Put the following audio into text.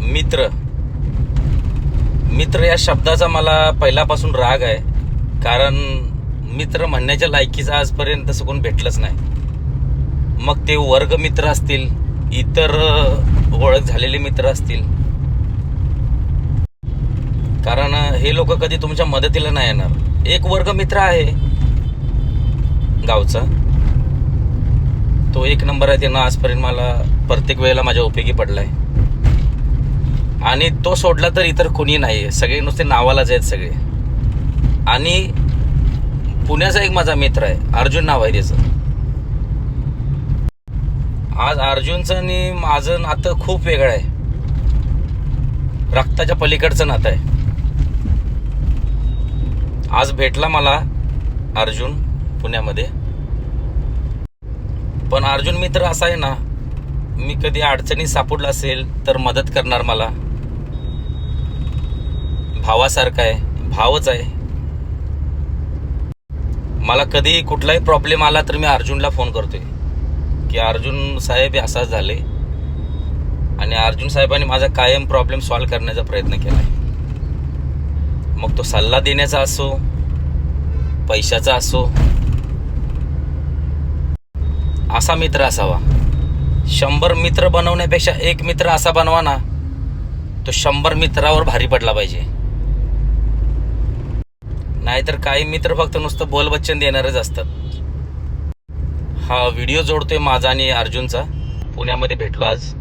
मित्र मित्र या शब्दाचा मला पहिल्यापासून राग आहे. कारण मित्र म्हणण्याच्या लायकीचा आजपर्यंत तसं कोण भेटलंच नाही. मग ते वर्ग मित्र असतील, इतर ओळख झालेले मित्र असतील. कारण हे लोक कधी तुमच्या मदतीला नाही येणार. एक वर्ग मित्र आहे गावचा, तो एक नंबर आहे. त्यानं आजपर्यंत मला प्रत्येक वेळेला माझ्या उपयोगी पडलाय. आणि तो सोडला तर इतर कोणी नाही. सगळे नुसते नावालाच आहेत सगळे. आणि पुण्याचा एक माझा मित्र आहे, अर्जुन नाव आहे त्याचं. आज अर्जुनचं आणि माझं नातं खूप वेगळं आहे. रक्ताच्या पलीकडचं नातं आहे. आज भेटला मला अर्जुन पुण्यामध्ये. पण अर्जुन मित्र असा आहे ना, मी कधी अडचणीत सापडला असेल तर मदत करणार मला. भावासारखा आहे, भावच आहे. मला कधी कुठलाही प्रॉब्लेम आला तर मी अर्जुनला फोन करतोय की अर्जुन साहेब असाच झाले. आणि अर्जुन साहेबांनी माझा कायम प्रॉब्लेम सॉल्व्ह करण्याचा प्रयत्न केलाय. मग तो सल्ला देण्याचा असो, पैशाचा असो. असा मित्र असावा. 100 मित्र बनवण्यापेक्षा एक मित्र असा बनवा ना, तो 100 मित्रावर भारी पडला पाहिजे. नाहीतर काही मित्र फक्त नुसतं बोलबच्चन देणारच असतात. हा व्हिडिओ जोडतोय माझा आणि अर्जुनचा. पुण्यामध्ये भेटलो आज.